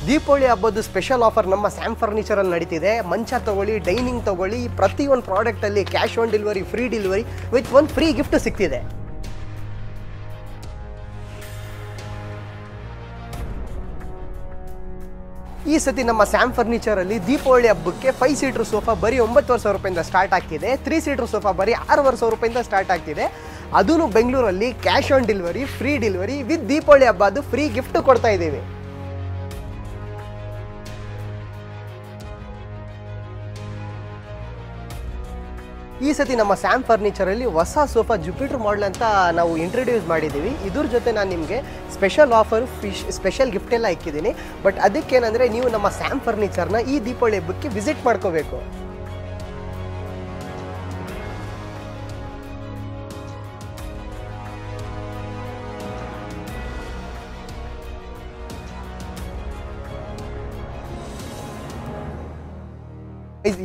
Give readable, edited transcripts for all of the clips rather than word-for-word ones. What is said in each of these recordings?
ದೀಪಾವಳಿ ಹಬ್ಬದ special offer ನಮ್ಮ Sam ಫರ್ನಿಚರಲ್ಲಿ ನಡೀತಿದೆ. ಮಂಚ ತಗೊಳ್ಳಿ, ಡೈನಿಂಗ್ ತಗೊಳ್ಳಿ, ಪ್ರತಿಯೊಂದು ಪ್ರಾಡಕ್ಟಲ್ಲಿ cash on delivery, free delivery with ಒಂದು ಫ್ರೀ ಗಿಫ್ಟ್ ಸಿಗ್ತಿದೆ. ಈ ಸತಿ ನಮ್ಮ ಸ್ಯಾಮ್ ಫರ್ನಿಚರಲ್ಲಿ ದೀಪಾವಳಿ ಹಬ್ಬಕ್ಕೆ 5 ಸೀಟರ್ ಸೋಫಾ ಬರೀ 9,000 ರೂಪಾಯಿಂದ ಸ್ಟಾರ್ಟ್ ಆಗ್ತಿದೆ. 3 ಸೀಟರ್ ಸೋಫಾ ಬರೀ 6,000 ರೂಪಾಯಿಂದ ಸ್ಟಾರ್ಟ್ ಆಗ್ತಿದೆ. ಅದೂ ಬೆಂಗಳೂರಲ್ಲಿ cash on delivery, free delivery with Deepavali ಹಬ್ಬ ಅದು ಫ್ರೀ ಗಿಫ್ಟ್ ಕೊಡ್ತಾ ಇದ್ದೀವಿ. ಈ ಸತಿ ನಮ್ಮ ಸ್ಯಾಮ್ ಫರ್ನಿಚರಲ್ಲಿ ಹೊಸ ಸೋಫಾ ಜುಪಿಟರ್ ಮಾಡೆಲ್ ಅಂತ ನಾವು ಇಂಟ್ರೊಡ್ಯೂಸ್ ಮಾಡಿದ್ದೀವಿ. ಇದ್ರ ಜೊತೆ ನಾನು ನಿಮಗೆ ಸ್ಪೆಷಲ್ ಆಫರ್, ಸ್ಪೆಷಲ್ ಗಿಫ್ಟ್ ಎಲ್ಲ ಇಕ್ಕಿದ್ದೀನಿ. ಬಟ್ ಅದಕ್ಕೇನಂದರೆ ನೀವು ನಮ್ಮ ಸ್ಯಾಮ್ ಫರ್ನಿಚರ್ನ ಈ ದೀಪಾವಳಿ ಹಬ್ಬಕ್ಕೆ ವಿಸಿಟ್ ಮಾಡ್ಕೋಬೇಕು.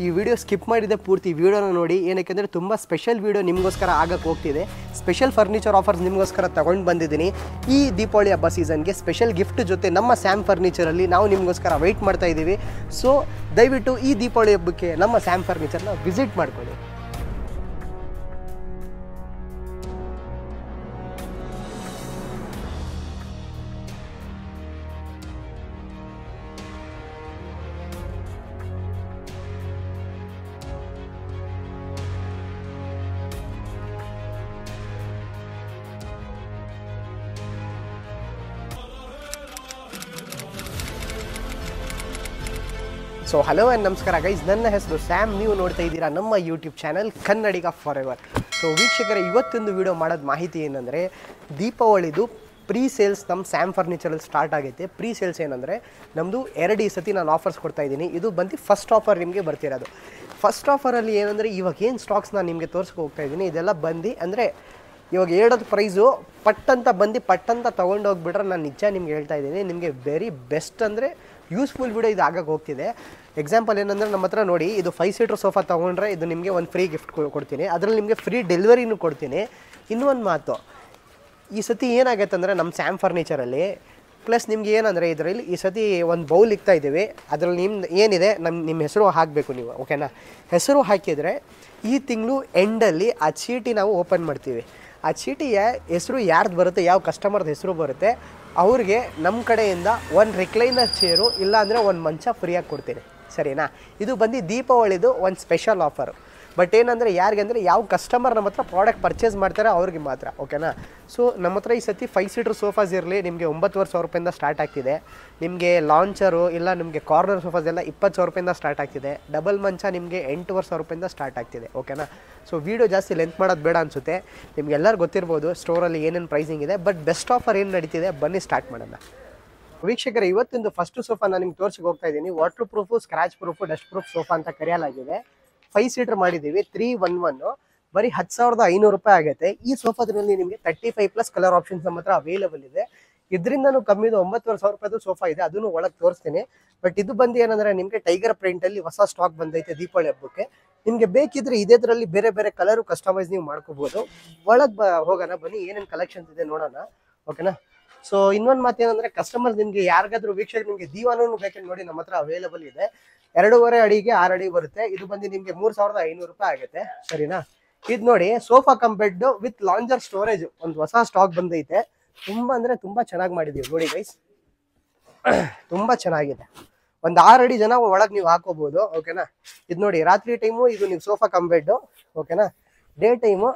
ಈ ವಿಡಿಯೋ ಸ್ಕಿಪ್ ಮಾಡಿದೆ ಪೂರ್ತಿ ವಿಡಿಯೋನ ನೋಡಿ, ಏನಕ್ಕೆ ತುಂಬ ಸ್ಪೆಷಲ್ ವಿಡಿಯೋ ನಿಮಗೋಸ್ಕರ ಆಗಕ್ಕೆ ಹೋಗ್ತಿದೆ. ಸ್ಪೆಷಲ್ ಫರ್ನಿಚರ್ ಆಫರ್ಸ್ ನಿಮಗೋಸ್ಕರ ತಗೊಂಡು ಬಂದಿದ್ದೀನಿ. ಈ ದೀಪಾವಳಿ ಹಬ್ಬ ಸೀಸನ್ಗೆ ಸ್ಪೆಷಲ್ ಗಿಫ್ಟ್ ಜೊತೆ ನಮ್ಮ ಸ್ಯಾಮ್ ಫರ್ನಿಚರಲ್ಲಿ ನಾವು ನಿಮಗೋಸ್ಕರ ವೆಯ್ಟ್ ಮಾಡ್ತಾ ಇದ್ದೀವಿ. ಸೊ ದಯವಿಟ್ಟು ಈ ದೀಪಾವಳಿ ಹಬ್ಬಕ್ಕೆ ನಮ್ಮ ಸ್ಯಾಮ್ ಫರ್ನಿಚರ್ನ ವಿಸಿಟ್ ಮಾಡ್ಕೊಳ್ಳಿ. ಸೊ ಹಲೋ ಆ್ಯಂಡ್ ನಮಸ್ಕಾರ ಗೈಸ್, ನನ್ನ ಹೆಸರು ಸ್ಯಾಮ್. ನೀವು ನೋಡ್ತಾ ಇದ್ದೀರಾ ನಮ್ಮ YouTube channel Kannadiga for ever. So ವೀಕ್ಷಕರೇ, ಇವತ್ತೊಂದು ವಿಡಿಯೋ ಮಾಡೋದು ಮಾಹಿತಿ ಏನಂದರೆ, ದೀಪಾವಳಿದು ಪ್ರೀ ಸೇಲ್ಸ್ ನಮ್ಮ ಸ್ಯಾಮ್ ಫರ್ನಿಚರಲ್ಲಿ ಸ್ಟಾರ್ಟ್ ಆಗೈತೆ. ಪ್ರೀ ಸೇಲ್ಸ್ ಏನಂದರೆ ನಮ್ಮದು 2 ಈ ಸತಿ ನಾನು ಆಫರ್ಸ್ ಕೊಡ್ತಾ ಇದ್ದೀನಿ. ಇದು ಬಂದು ಫಸ್ಟ್ ಆಫರ್ ನಿಮಗೆ ಬರ್ತಿರೋದು. ಫಸ್ಟ್ ಆಫರಲ್ಲಿ ಏನಂದರೆ, ಇವಾಗ ಏನು ಸ್ಟಾಕ್ಸ್ ನಾನು ನಿಮಗೆ ತೋರಿಸ್ಕೊ ಹೋಗ್ತಾ ಇದ್ದೀನಿ, ಇದೆಲ್ಲ ಬಂದು ಅಂದರೆ ಇವಾಗ ಹೇಳೋದು ಪ್ರೈಸು ಪಟ್ಟಂತ ತೊಗೊಂಡೋಗ್ಬಿಟ್ರೆ ನಾನು ನಿಜ ನಿಮ್ಗೆ ಹೇಳ್ತಾ ಇದ್ದೀನಿ, ನಿಮಗೆ ವೆರಿ ಬೆಸ್ಟ್ ಅಂದರೆ ಯೂಸ್ಫುಲ್ ವಿಡಿಯೋ ಇದು ಆಗಕ್ಕೆ ಹೋಗ್ತಿದೆ. ಎಕ್ಸಾಂಪಲ್ ಏನಂದರೆ, ನಮ್ಮ ಹತ್ರ ನೋಡಿ, ಇದು 5 ಸೀಟರ್ ಸೋಫಾ ತೊಗೊಂಡ್ರೆ ಇದು ನಿಮಗೆ ಒಂದು ಫ್ರೀ ಗಿಫ್ಟ್ ಕೊಡ್ತೀನಿ. ಅದರಲ್ಲಿ ನಿಮಗೆ ಫ್ರೀ ಡೆಲಿವರಿನೂ ಕೊಡ್ತೀನಿ. ಇನ್ನೊಂದು ಮಾತು, ಈ ಸತಿ ಏನಾಗೈತೆ ಅಂದರೆ ನಮ್ಮ ಸ್ಯಾಮ್ ಫರ್ನಿಚರಲ್ಲಿ ಪ್ಲಸ್ ನಿಮ್ಗೆ ಏನಂದರೆ, ಇದರಲ್ಲಿ ಈ ಸತಿ ಒಂದು ಬೌಲ್ ಇಕ್ತಾ ಇದ್ದೀವಿ. ಅದರಲ್ಲಿ ಏನಿದೆ ನಿಮ್ಮ ಹೆಸರು ಹಾಕಬೇಕು ನೀವು, ಓಕೆನಾ? ಹೆಸರು ಹಾಕಿದರೆ ಈ ತಿಂಗಳು ಎಂಡಲ್ಲಿ ಆ ಚೀಟಿ ನಾವು ಓಪನ್ ಮಾಡ್ತೀವಿ. ಆ ಚೀಟಿಯ ಹೆಸರು ಯಾರ್ದು ಬರುತ್ತೆ, ಯಾವ ಕಸ್ಟಮರ್ದು ಹೆಸರು ಬರುತ್ತೆ, ಅವ್ರಿಗೆ ನಮ್ಮ ಕಡೆಯಿಂದ ಒಂದು ರಿಕ್ಲೈನರ್ ಚೇರು ಇಲ್ಲ ಅಂದರೆ ಒಂದು ಮಂಚ ಫ್ರೀಯಾಗಿ ಕೊಡ್ತೀನಿ, ಸರಿನಾ? ಇದು ಬಂದು ದೀಪಾವಳಿದು ಒಂದು ಸ್ಪೆಷಲ್ ಆಫರು. ಬಟ್ ಏನಂದರೆ ಯಾರಿಗೆ ಅಂದರೆ, ಯಾವ ಕಸ್ಟಮರ್ ನಮ್ಮ ಹತ್ರ ಪ್ರಾಡಕ್ಟ್ ಪರ್ಚೇಸ್ ಮಾಡ್ತಾರೆ ಅವ್ರಿಗೆ ಮಾತ್ರ, ಓಕೆನಾ? ಸೊ ನಮ್ಮ ಹತ್ರ ಈ ಸತಿ 5 ಸೀಟರ್ ಸೋಫಾಸ್ ಇರಲಿ ನಿಮಗೆ 9,500 ರೂಪಾಯಿಂದ ಸ್ಟಾರ್ಟ್ ಆಗ್ತಿದೆ. ನಿಮಗೆ ಲಾಂಚರು ಇಲ್ಲ ನಿಮಗೆ ಕಾರ್ನರ್ ಸೋಫಾಸ್ ಎಲ್ಲ 20,000 ರೂಪಾಯಿಂದ ಸ್ಟಾರ್ಟ್ ಆಗ್ತಿದೆ. ಡಬಲ್ ಮಂಚ ನಿಮಗೆ 8,500 ರೂಪಾಯಿಂದ ಸ್ಟಾರ್ಟ್ ಆಗ್ತಿದೆ, ಓಕೆನಾ? ಸೊ ವೀಡಿಯೋ ಜಾಸ್ತಿ ಲೆಂತ್ ಮಾಡೋದು ಬೇಡ ಅನಿಸುತ್ತೆ. ನಿಮಗೆಲ್ಲರೂ ಗೊತ್ತಿರ್ಬೋದು ಸ್ಟೋರಲ್ಲಿ ಏನೇನು ಪ್ರೈಸಿಂಗ್ ಇದೆ. ಬಟ್ ಬೆಸ್ಟ್ ಆಫರ್ ಏನು ನಡೀತಿದೆ ಬನ್ನಿ ಸ್ಟಾರ್ಟ್ ಮಾಡೋಣ. ವೀಕ್ಷಕರೇ, ಇವತ್ತೊಂದು ಫಸ್ಟ್ ಸೋಫಾ ನಾನು ನಿಮ್ಗೆ ತೋರಿಸಿ ಹೋಗ್ತಾ ಇದ್ದೀನಿ. Water proof, scratch proof, dust proof sofa ಅಂತ ಕರೆಯಲಾಗಿದೆ. 5 ಸೀಟರ್ ಮಾಡಿದ್ದೀವಿ. 311 ಬರೀ 10,500 ರೂಪಾಯಿ ಆಗುತ್ತೆ. ಈ ಸೋಫಾದಲ್ಲಿ ನಿಮಗೆ 35+ ಕಲರ್ ಆಪ್ಷನ್ಸ್ ನಮ್ಮ ಹತ್ರ ಅವೈಲೇಬಲ್ ಇದೆ. ಇದರಿಂದನೂ ಕಮ್ಮಿದು 9,500 ರೂಪಾಯಿದು ಸೋಫಾ ಇದೆ, ಅದನ್ನು ಒಳಗೆ ತೋರಿಸ್ತೀನಿ. ಬಟ್ ಇದು ಬಂದು ಏನಂದರೆ, ನಿಮಗೆ ಟೈಗರ್ ಪ್ರಿಂಟಲ್ಲಿ ಹೊಸ ಸ್ಟಾಕ್ ಬಂದೈತೆ ದೀಪಾವಳಿ ಹಬ್ಬಕ್ಕೆ. ನಿಮಗೆ ಬೇಕಿದ್ರೆ ಇದೇದ್ರಲ್ಲಿ ಬೇರೆ ಬೇರೆ ಕಲರು ಕಸ್ಟಮೈಸ್ ನೀವು ಮಾಡ್ಕೋಬೋದು. ಒಳಗೆ ಹೋಗೋಣ ಬನ್ನಿ, ಏನೇನು ಕಲೆಕ್ಷನ್ಸ್ ಇದೆ ನೋಡೋಣ, ಓಕೆನಾ? ಸೊ ಇನ್ನೊಂದು ಮಾತು ಏನಂದರೆ, ಕಸ್ಟಮರ್ ನಿಮಗೆ ಯಾರಿಗಾದ್ರೂ ವೀಕ್ಷಕ ನಿಮಗೆ ದೀವಾನೂ ಬೇಕಂತ ನೋಡಿ ನಮ್ಮ ಹತ್ರ ಅವೈಲೇಬಲ್ ಇದೆ. 2.5 ಅಡಿಗೆ 6 ಅಡಿ ಬರುತ್ತೆ. ಇದು ಬಂದು ನಿಮಗೆ 3,500 ರೂಪಾಯಿ ಆಗುತ್ತೆ, ಸರಿನಾ? ಇದು ನೋಡಿ, sofa cum bed with lounger storage ಒಂದು ಹೊಸ ಸ್ಟಾಕ್ ಬಂದೈತೆ. ತುಂಬಾ ಅಂದರೆ ತುಂಬ ಚೆನ್ನಾಗಿ ಮಾಡಿದ್ದೀವಿ ನೋಡಿ ಗೈಸ್, ತುಂಬ ಚೆನ್ನಾಗಿದೆ. ಒಂದು 6 ಅಡಿ ಜನ ಒಳಗೆ ನೀವು ಹಾಕೋಬಹುದು, ಓಕೆನಾ? ಇದು ನೋಡಿ, ರಾತ್ರಿ ಟೈಮು ಇದು ನೀವು ಸೋಫಾ ಕಮ್ ಬೆಡ್, ಓಕೆನಾ? ಡೇ ಟೈಮು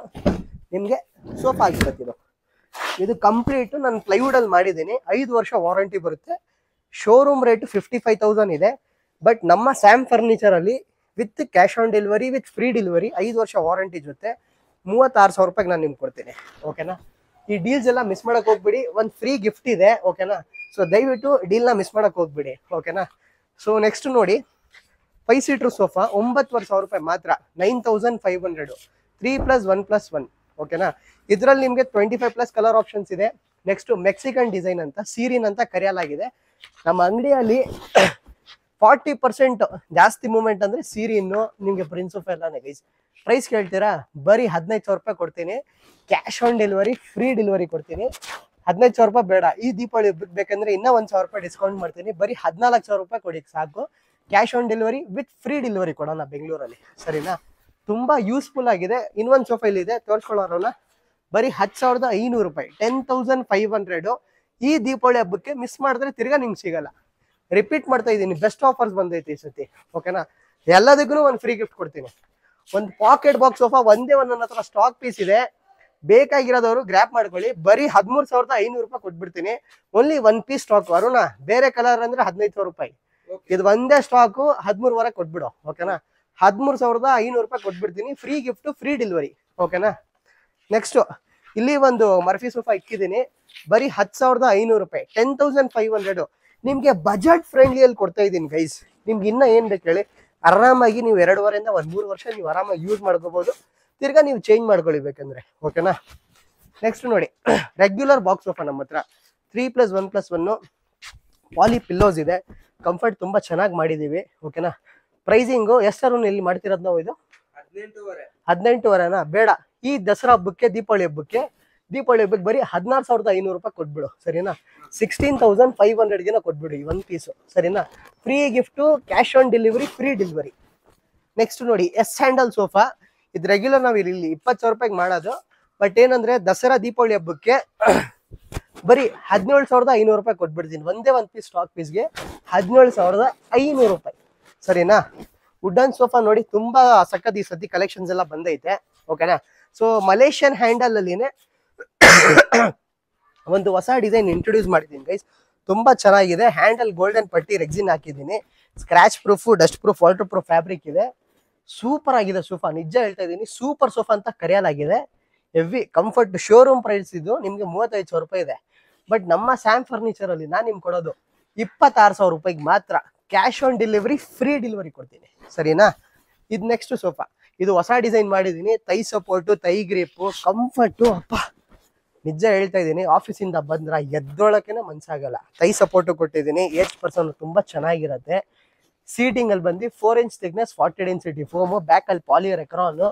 ನಿಮಗೆ ಸೋಫಾ ಆಗಿರುತ್ತೆ. ಇದು ಕಂಪ್ಲೀಟ್ ನಾನು ಪ್ಲೈವುಡಲ್ಲಿ ಮಾಡಿದ್ದೀನಿ. 5 ವರ್ಷ ವಾರಂಟಿ ಬರುತ್ತೆ. ಶೋರೂಮ್ ರೇಟ್ 55,000 ಇದೆ. ಬಟ್ ನಮ್ಮ ಸ್ಯಾಮ್ ಫರ್ನಿಚರಲ್ಲಿ with cash on delivery with free delivery 5 ವರ್ಷ ವಾರಂಟಿ ಜೊತೆ 36,000 ರೂಪಾಯಿಗೆ ನಾನು ನಿಮ್ಗೆ ಕೊಡ್ತೀನಿ, ಓಕೆನಾ? ಈ ಡೀಲ್ಸ್ ಎಲ್ಲ ಮಿಸ್ ಮಾಡಕ್ಕೆ ಹೋಗ್ಬಿಡಿ. ಒಂದು ಫ್ರೀ ಗಿಫ್ಟ್ ಇದೆ, ಓಕೆನಾ? ಸೊ ದಯವಿಟ್ಟು ಡೀಲ್ನ ಮಿಸ್ ಮಾಡಕ್ಕೆ ಹೋಗ್ಬಿಡಿ, ಓಕೆನಾ? ಸೊ ನೆಕ್ಸ್ಟ್ ನೋಡಿ, 5 ಸೀಟರ್ ಸೋಫಾ 9,500 ರೂಪಾಯಿ ಮಾತ್ರ, 9,500, 3+1+1, ಓಕೆನಾ? ಇದರಲ್ಲಿ ನಿಮಗೆ 25+ ಕಲರ್ ಆಪ್ಷನ್ಸ್ ಇದೆ. ನೆಕ್ಸ್ಟ್ ಮೆಕ್ಸಿಕನ್ ಡಿಸೈನ್ ಅಂತ ಸೀರಿನ್ ಅಂತ ಕರೆಯಲಾಗಿದೆ. ನಮ್ಮ ಅಂಗಡಿಯಲ್ಲಿ 40% ಜಾಸ್ತಿ ಮೂವ್ಮೆಂಟ್ ಅಂದರೆ ಸೀರಿನ್ನು, ನಿಮಗೆ ಪ್ರಿನ್ಸ್ ಆಫ್ ಎಲ್ಲಾನೇ ಗೈಸ್. ಪ್ರೈಸ್ ಕೇಳ್ತೀರಾ? ಬರೀ 15,000 ರೂಪಾಯಿ ಕೊಡ್ತೀನಿ. Cash on delivery, free delivery ಕೊಡ್ತೀನಿ. 15,000 ರೂಪಾಯಿ ಬೇಡ, ಈ ದೀಪಾವಳಿ ಬೇಕಂದ್ರೆ ಇನ್ನೂ 1,000 ರೂಪಾಯಿ ಡಿಸ್ಕೌಂಟ್ ಮಾಡ್ತೀನಿ, ಬರೀ 14,000 ರೂಪಾಯಿ ಕೊಡಿ ಸಾಕು. Cash on delivery with free delivery ಕೊಡೋಣ ಬೆಂಗಳೂರಲ್ಲಿ, ಸರಿನಾ? ತುಂಬಾ ಯೂಸ್ಫುಲ್ ಆಗಿದೆ. ಇನ್ನೊಂದು ಸೋಫಾ ಇದೆ ತೋರಿಸ್ಕೊಳ್ಳೋಣ, ಬರೀ 10,500 ರೂಪಾಯಿ, 10,500. ಈ ದೀಪಾವಳಿ ಹಬ್ಬಕ್ಕೆ ಮಿಸ್ ಮಾಡಿದ್ರೆ ತಿರ್ಗಾ ನಿಮ್ಗೆ ಸಿಗಲ್ಲ. ರಿಪೀಟ್ ಮಾಡ್ತಾ ಇದ್ದೀನಿ, ಬೆಸ್ಟ್ ಆಫರ್ಸ್ ಬಂದೈತಿ ಈ ಸತಿ, ಓಕೆನಾ? ಎಲ್ಲದಕ್ಕೂ ಒಂದು ಫ್ರೀ ಗಿಫ್ಟ್ ಕೊಡ್ತೀನಿ. ಒಂದು ಪಾಕೆಟ್ ಬಾಕ್ಸ್ ಸೋಫಾ ಒಂದೇ ನನ್ನ ಹತ್ರ ಸ್ಟಾಕ್ ಪೀಸ್ ಇದೆ, ಬೇಕಾಗಿರೋದವರು ಗ್ರ್ಯಾಪ್ ಮಾಡ್ಕೊಳ್ಳಿ. ಬರೀ 13,500 ರೂಪಾಯಿ ಕೊಟ್ಬಿಡ್ತೀನಿ. Only 1 piece stock. ಅರುಣ, ಬೇರೆ ಕಲರ್ ಅಂದ್ರೆ 15,000 ರೂಪಾಯಿ, ಇದು ಒಂದೇ ಸ್ಟಾಕು 13,000 ಕೊಟ್ಬಿಡು, ಓಕೆನಾ? 13,500 ರೂಪಾಯಿ ಕೊಟ್ಬಿಡ್ತೀನಿ. ಫ್ರೀ ಗಿಫ್ಟ್, ಫ್ರೀ ಡೆಲಿವರಿ, ಓಕೆನಾ? ನೆಕ್ಸ್ಟ್ ಇಲ್ಲಿ ಒಂದು ಮರ್ಫಿ ಸೋಫಾ ಇಕ್ಕಿದ್ದೀನಿ, ಬರೀ 10,500 ರೂಪಾಯಿ, 10,500. ನಿಮ್ಗೆ ಬಜೆಟ್ ಫ್ರೆಂಡ್ಲಿಯಲ್ಲಿ ಕೊಡ್ತಾ ಇದ್ದೀನಿ ಗೈಸ್. ನಿಮ್ಗೆ ಇನ್ನ ಏನ್ ಬೇಕು ಹೇಳಿ, ಆರಾಮಾಗಿ ನೀವು 2.5 ವರ್ಷ 3 ವರ್ಷ ನೀವು ಆರಾಮಾಗಿ ಯೂಸ್ ಮಾಡ್ಕೋಬಹುದು. ತಿರ್ಗಾ ನೀವು ಚೇಂಜ್ ಮಾಡ್ಕೊಳ್ಳಿ ಬೇಕಂದ್ರೆ, ಓಕೆನಾ? ನೆಕ್ಸ್ಟ್ ನೋಡಿ, ರೆಗ್ಯುಲರ್ ಬಾಕ್ಸ್ ಸೋಫಾ ನಮ್ಮ ಹತ್ರ 3+1+1 ಪಾಲಿ ಪಿಲ್ಲೋಸ್ ಇದೆ. ಕಂಫರ್ಟ್ ತುಂಬಾ ಚೆನ್ನಾಗಿ ಮಾಡಿದೀವಿ, ಓಕೆನಾ? ಪ್ರೈಸಿಂಗು ಎಷ್ಟರು ಇಲ್ಲಿ ಮಾಡ್ತಿರೋದು ನಾವು? ಇದು 18,500ನಾ? ಬೇಡ, ಈ ದಸರಾ ಹಬ್ಬಕ್ಕೆ ದೀಪಾವಳಿ ಹಬ್ಬಕ್ಕೆ ಬರೀ 16,500 ರೂಪಾಯಿ ಕೊಟ್ಬಿಡು, ಸರಿನಾ? 16,500ಗೆ ಕೊಟ್ಬಿಡು ಈ 1 ಪೀಸು, ಸರಿನಾ? Free gift, cash on delivery, free delivery. Next ನೋಡಿ, ಎಸ್ ಹ್ಯಾಂಡಲ್ ಸೋಫಾ. ಇದು ರೆಗ್ಯುಲರ್ ನಾವು ಇಲ್ಲಿ 20,000 ರೂಪಾಯಿಗೆ ಮಾಡೋದು. ಬಟ್ ಏನಂದ್ರೆ ದಸರಾ ದೀಪಾವಳಿ ಹಬ್ಬಕ್ಕೆ ಬರೀ 17,500 ರೂಪಾಯಿ ಕೊಟ್ಬಿಡ್ತೀನಿ. ಒಂದೇ 1 ಪೀಸ್ ಸ್ಟಾಕ್ ಪೀಸ್ಗೆ 17,500 ರೂಪಾಯಿ, ಸರಿನಾ? ವುಡನ್ ಸೋಫಾ ನೋಡಿ, ತುಂಬಾ ಸಖತ್ ಈ ಸತಿ ಕಲೆಕ್ಷನ್ಸ್ ಎಲ್ಲ ಬಂದೈತೆ, ಓಕೆನಾ? ಸೊ ಮಲೇಷಿಯನ್ ಹ್ಯಾಂಡಲ್ ಅಲ್ಲಿನೇ ಒಂದು ಹೊಸ ಡಿಸೈನ್ ಇಂಟ್ರೊಡ್ಯೂಸ್ ಮಾಡಿದ್ದೀನಿ ಗೈಸ್. ತುಂಬಾ ಚೆನ್ನಾಗಿದೆ. ಹ್ಯಾಂಡಲ್ ಗೋಲ್ಡನ್ ಪಟ್ಟಿ ರೆಕ್ಸಿನ್ ಹಾಕಿದ್ದೀನಿ. Scratch proof, dust proof, water proof fabric ಇದೆ. ಸೂಪರ್ ಆಗಿದೆ ಸೋಫಾ, ನಿಜ ಹೇಳ್ತಾ ಇದ್ದೀನಿ. ಸೂಪರ್ ಸೋಫಾ ಅಂತ ಕರೆಯಲಾಗಿದೆ. Heavy comfort. ಶೋರೂಮ್ ಪ್ರೈಸ್ ಇದು ನಿಮ್ಗೆ 35,000 ರೂಪಾಯಿ ಇದೆ. ಬಟ್ ನಮ್ಮ ಸ್ಯಾಮ್ ಫರ್ನಿಚರ್ ಅಲ್ಲಿ ನಾನು ನಿಮ್ಗೆ ಕೊಡೋದು 26,000 ರೂಪಾಯಿಗೆ ಮಾತ್ರ. Cash on delivery, free delivery ಕೊಡ್ತೀನಿ, ಸರಿನಾ? ಇದು ನೆಕ್ಸ್ಟ್ ಸೋಫಾ. ಇದು ಹೊಸ ಡಿಸೈನ್ ಮಾಡಿದ್ದೀನಿ. ತೈ ಸಪೋರ್ಟು, ತೈ ಗ್ರಿಪ್ಪು, ಕಂಫರ್ಟು. ಅಪ್ಪ ನಿಜ ಹೇಳ್ತಾ ಇದ್ದೀನಿ, ಆಫೀಸಿಂದ ಬಂದ್ರ ಎದ್ದೊಳಕೆನೆ ಮನ್ಸಾಗಲ್ಲ. ತೈ ಸಪೋರ್ಟು ಕೊಟ್ಟಿದ್ದೀನಿ. 8% ತುಂಬಾ ಚೆನ್ನಾಗಿರುತ್ತೆ. ಸೀಟಿಂಗ್ ಅಲ್ಲಿ ಬಂದು 4 inch thickness, 40 density foam, back ಅಲ್ಲಿ ಪಾಲಿಯರ್ ಎಕ್ರಾನ್,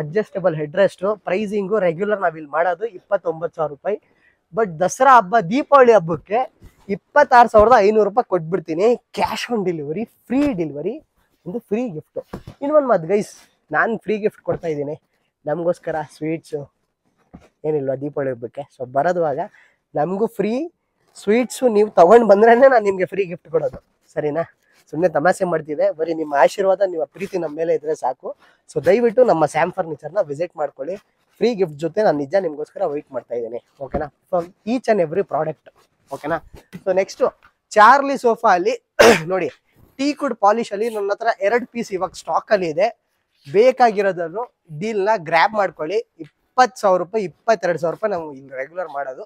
adjustable head rest. Pricing regular ನಾವಿಲ್ಲಿ ಮಾಡೋದು 29,000 ರೂಪಾಯಿ. ಬಟ್ ದಸರಾ ಹಬ್ಬ ದೀಪಾವಳಿ ಹಬ್ಬಕ್ಕೆ 26,500 ರೂಪಾಯಿ ಕೊಟ್ಬಿಡ್ತೀನಿ. Cash on delivery, free delivery, ಒಂದು ಫ್ರೀ ಗಿಫ್ಟ್. ಇನ್ನೊಂದು ಮಾತು ಗೈಸ್, ನಾನು ಫ್ರೀ ಗಿಫ್ಟ್ ಕೊಡ್ತಾ ಇದ್ದೀನಿ ನಮಗೋಸ್ಕರ. ಸ್ವೀಟ್ಸು ಏನಿಲ್ವಾ ದೀಪಾವಳಿ ಹಬ್ಬಕ್ಕೆ? ಸೊ ಬರೋದುವಾಗ ನಮಗೂ ಫ್ರೀ ಸ್ವೀಟ್ಸು ನೀವು ತಗೊಂಡು ಬಂದ್ರೇ ನಾನು ನಿಮಗೆ ಫ್ರೀ ಗಿಫ್ಟ್ ಕೊಡೋದು, ಸರಿನಾ? ಸುಮ್ಮನೆ ತಮಾಷೆ ಮಾಡ್ತಿದೆ. ಬರೀ ನಿಮ್ಮ ಆಶೀರ್ವಾದ, ನಿಮ್ಮ ಪ್ರೀತಿ ನಮ್ಮ ಮೇಲೆ ಇದ್ರೆ ಸಾಕು. ಸೊ ದಯವಿಟ್ಟು ನಮ್ಮ ಸ್ಯಾಮ್ ಫರ್ನಿಚರ್ನ ವಿಸಿಟ್ ಮಾಡ್ಕೊಳ್ಳಿ. ಫ್ರೀ ಗಿಫ್ಟ್ ಜೊತೆ ನಾನು ನಿಜ ನಿಮಗೋಸ್ಕರ ವೆಯ್ಟ್ ಮಾಡ್ತಾ ಇದ್ದೀನಿ, ಓಕೆನಾ? From each and every product, ಓಕೆನಾ? ಸೊ ನೆಕ್ಸ್ಟು ಚಾರ್ಲಿ ಸೋಫಾ ಅಲ್ಲಿ ನೋಡಿ, ಟೀ ಕುಡ್ ಪಾಲಿಶ್ ಅಲ್ಲಿ ನನ್ನ ಹತ್ರ 2 ಪೀಸ್ ಇವಾಗ ಸ್ಟಾಕ್ ಅಲ್ಲಿ ಇದೆ. ಬೇಕಾಗಿರೋದನ್ನು ಡೀಲ್ನ ಗ್ರ್ಯಾಬ್ ಮಾಡ್ಕೊಳ್ಳಿ. 20,000 ರೂಪಾಯಿ, 22,000 ರೂಪಾಯಿ ನಾವು ಇಲ್ಲಿ ರೆಗ್ಯುಲರ್ ಮಾಡೋದು.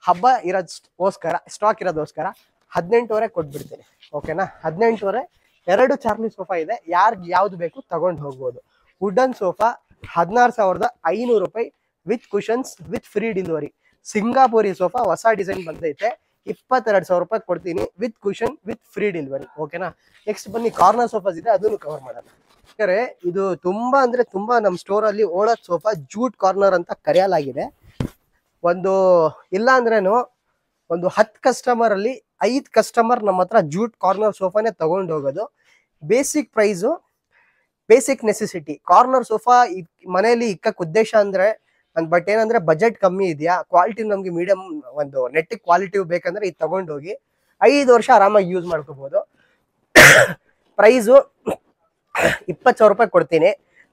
ಹಬ್ಬ ಇರೋದಕ್ಕೋಸ್ಕರ, ಸ್ಟಾಕ್ ಇರೋದಕ್ಕೋಸ್ಕರ 18,000 ಕೊಟ್ಬಿಡ್ತೀನಿ, ಓಕೆನಾ? 18,000. 2 ಚಾರ್ಲಿ ಸೋಫಾ ಇದೆ, ಯಾರಿಗೆ ಯಾವ್ದು ಬೇಕು ತಗೊಂಡು ಹೋಗ್ಬೋದು. ವುಡನ್ ಸೋಫಾ 16,500 ರೂಪಾಯಿ with cushions, with free delivery. Singapuri sofa ಹೊಸ ಡಿಸೈನ್ ಬಂದೈತೆ, 22,000 ರೂಪಾಯಿ ಕೊಡ್ತೀನಿ with cushion, with free delivery, ಓಕೆನಾ? ನೆಕ್ಸ್ಟ್ ಬನ್ನಿ, ಕಾರ್ನರ್ ಸೋಫಾಸ್ ಇದೆ, ಅದನ್ನು ಕವರ್ ಮಾಡೋಣ. ಯಾಕಂದ್ರೆ ಇದು ತುಂಬಾ ಅಂದ್ರೆ ತುಂಬಾ ನಮ್ಮ ಸ್ಟೋರ್ ಅಲ್ಲಿ ಓಡೋದ್ ಸೋಫಾ ಜೂಟ್ ಕಾರ್ನರ್ ಅಂತ ಕರೆಯಲಾಗಿದೆ. ಒಂದು ಇಲ್ಲ ಅಂದ್ರೇನು ಒಂದು 10 ಕಸ್ಟಮರ್ ಅಲ್ಲಿ 5 ಕಸ್ಟಮರ್ ನಮ್ಮ ಹತ್ರ ಜೂಟ್ ಕಾರ್ನರ್ ಸೋಫಾನೇ ತಗೊಂಡು ಹೋಗೋದು. Basic price, basic necessity. Corner sofa ಮನೆಯಲ್ಲಿ ಇಕ್ಕಕ್ಕೆ ಉದ್ದೇಶ ಅಂದ್ರೆ ಬಟ್ ಏನಂದ್ರೆ ಬಜೆಟ್ ಕಮ್ಮಿ ಇದೆಯಾ, ಕ್ವಾಲಿಟಿ ನಮ್ಗೆ ಮೀಡಿಯಂ ಒಂದು ನೆಟ್ ಕ್ವಾಲಿಟಿ ಬೇಕಂದ್ರೆ ಇದು ತಗೊಂಡೋಗಿ 5 ವರ್ಷ ಆರಾಮಾಗಿ ಯೂಸ್ ಮಾಡ್ಕೋಬಹುದು. ಪ್ರೈಸು 20,000 ರೂಪಾಯಿ ಕೊಡ್ತೀನಿ.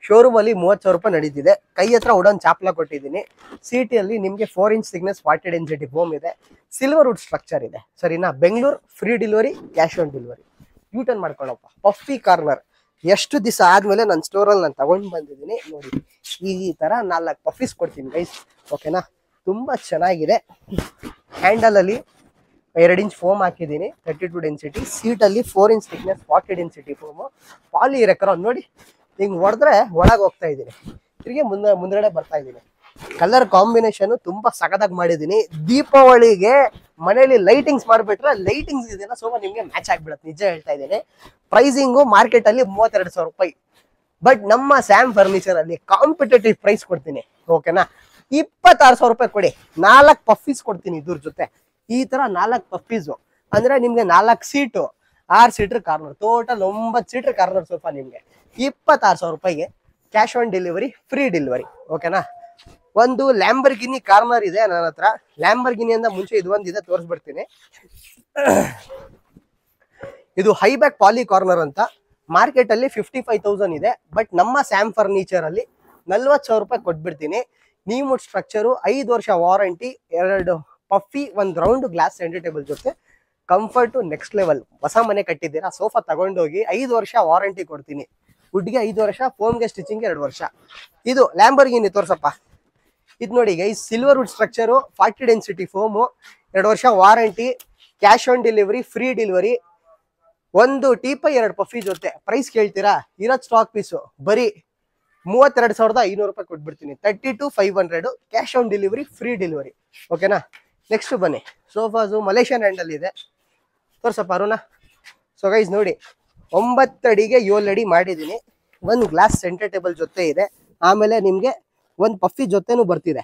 ಶೋರೂಮ್ ಅಲ್ಲಿ 30,000 ರೂಪಾಯಿ ನಡೀತಿದೆ. ಕೈ ಹತ್ರ ವುಡನ್ ಚಾಪ್ಲ ಕೊಟ್ಟಿದ್ದೀನಿ. ಸಿಟಿಯಲ್ಲಿ ನಿಮಗೆ 4 ಇಂಚ್ ಥಿಕ್ನೆಸ್, 40 ಡೆನ್ಸಿಟಿ ಫೋಮ್ ಇದೆ. ಸಿಲ್ವರ್ ವುಡ್ ಸ್ಟ್ರಕ್ಚರ್ ಇದೆ, ಸರಿನಾ? Bengaluru, free delivery, cash on delivery. U turn ಮಾಡ್ಕೊಳ್ಳಪ್ಪ. ಪಫಿ ಕಾರ್ನರ್ ಎಷ್ಟು ದಿವಸ ಆದ್ಮೇಲೆ ನನ್ನ ಸ್ಟೋರಲ್ಲಿ ನಾನು ತಗೊಂಡು ಬಂದಿದ್ದೀನಿ ನೋಡಿ. ಈ ತರ 4 ಪಫೀಸ್ ಕೊಡ್ತೀನಿ ಗೈಸ್, ಓಕೆನಾ? ತುಂಬಾ ಚೆನ್ನಾಗಿದೆ. ಹ್ಯಾಂಡಲ್ ಅಲ್ಲಿ 2 ಇಂಚ್ ಫೋಮ್ ಹಾಕಿದ್ದೀನಿ, 32 ಡೆನ್ಸಿಟಿ. ಸೀಟಲ್ಲಿ 4 inch thickness, 40 density foam, poly Recron. ನೋಡಿ ಹಿಂಗೆ ಹೊಡೆದ್ರೆ ಒಳಗೆ ಹೋಗ್ತಾ ಇದ್ದೀನಿ, ತಿರುಗಿ ಮುಂದ್ಗಡೆ ಬರ್ತಾ ಇದ್ದೀನಿ. ಕಲರ್ ಕಾಂಬಿನೇಷನ್ ತುಂಬಾ ಸಖತ್ತಾಗಿ ಮಾಡಿದ್ದೀನಿ. ದೀಪಾವಳಿಗೆ ಮನೇಲಿ ಲೈಟಿಂಗ್ಸ್ ಮಾಡಿಬಿಟ್ರೆ ಲೈಟಿಂಗ್ಸ್ ಇದೆಯಲ್ಲ ಸೋಫಾ ನಿಮಗೆ ಮ್ಯಾಚ್ ಆಗಿಬಿಡುತ್ತೆ, ನಿಜ ಹೇಳ್ತಾ ಇದ್ದೀನಿ. ಪ್ರೈಸಿಂಗು ಮಾರ್ಕೆಟ್ ಅಲ್ಲಿ 32,000 ರೂಪಾಯಿ. ಬಟ್ ನಮ್ಮ ಸ್ಯಾಮ್ ಫರ್ನಿಚರ್ ಅಲ್ಲಿ ಕಾಂಪಿಟೇಟಿವ್ ಪ್ರೈಸ್ ಕೊಡ್ತೀನಿ, ಓಕೆನಾ? 26,000 ರೂಪಾಯಿ ಕೊಡಿ, 4 ಪಫೀಸ್ ಕೊಡ್ತೀನಿ ಇದ್ರ ಜೊತೆ. ಈ ತರ 4 ಪಫೀಸು ಅಂದ್ರೆ ನಿಮ್ಗೆ 4 seat, 6 seater corner, total 9 seater corner sofa ನಿಮ್ಗೆ 26,000 ರೂಪಾಯಿಗೆ cash on delivery, free delivery. ಓಕೆನಾ. ಒಂದು ಲ್ಯಾಂಬರ್ಗಿನಿ ಕಾರ್ನರ್ ಇದೆ ನನ್ನ ಹತ್ರ. ಲ್ಯಾಂಬರ್ಗಿನಿ ಅಂತ ಮುಂಚೆ ಇದು ಒಂದಿದೆ, ತೋರಿಸ್ಬಿಡ್ತೀನಿ. ಇದು ಹೈ ಬ್ಯಾಕ್ ಪಾಲಿ ಕಾರ್ನರ್ ಅಂತ ಮಾರ್ಕೆಟ್ ಅಲ್ಲಿ 55,000 ಇದೆ. ಬಟ್ ನಮ್ಮ ಸ್ಯಾಮ್ ಫರ್ನಿಚರ್ ಅಲ್ಲಿ 40,000 ರೂಪಾಯಿ ಕೊಟ್ಬಿಡ್ತೀನಿ. ನೀವು ಸ್ಟ್ರಕ್ಚರು, 5 ವರ್ಷ warranty, 2 puffy, 1 round glass centre table ಜೊತೆ ಕಂಫರ್ಟ್ ನೆಕ್ಸ್ಟ್ ಲೆವೆಲ್. ಹೊಸ ಮನೆ ಕಟ್ಟಿದ್ದೀರಾ, ಸೋಫಾ ತಗೊಂಡೋಗಿ 5 ವರ್ಷ ವಾರಂಟಿ ಕೊಡ್ತೀನಿ. ವುಡ್ಗೆ 5 ವರ್ಷ, ಫೋಮ್ಗೆ ಸ್ಟಿಚಿಂಗ್ 2 ವರ್ಷ. ಇದು ಲ್ಯಾಂಬರ್ಗಿನಿ ತೋರ್ಸಪ್ಪ. ಇದು ನೋಡಿ guys, silver wood structure, 40 density foam, 2 ವರ್ಷ warranty, cash on delivery, free delivery. 1 teapoy 2 puffy ಜೊತೆ. ಪ್ರೈಸ್ ಕೇಳ್ತೀರಾ? ಇರೋದು ಸ್ಟಾಕ್ ಪೀಸು ಬರೀ 32,500 ರೂಪಾಯಿ ಕೊಟ್ಬಿಡ್ತೀನಿ. 32,500 cash on delivery, free delivery. ಓಕೆನಾ. ನೆಕ್ಸ್ಟ್ ಬನ್ನಿ, ಸೋಫಾಸು ಮಲೇಷಿಯನ್ ಹ್ಯಾಂಡಲ್ ಇದೆ, ತೋರ್ಸಪ್ಪ ಅರುಣ. ಸೊ ಗೈಸ್ ನೋಡಿ, 9 ಅಡಿಗೆ 7 ಅಡಿ ಮಾಡಿದ್ದೀನಿ. 1 ಗ್ಲಾಸ್ ಸೆಂಟರ್ ಟೇಬಲ್ ಜೊತೆ ಇದೆ. ಆಮೇಲೆ ನಿಮಗೆ 1 ಪಫಿ ಜೊತೆನೂ ಬರ್ತಿದೆ.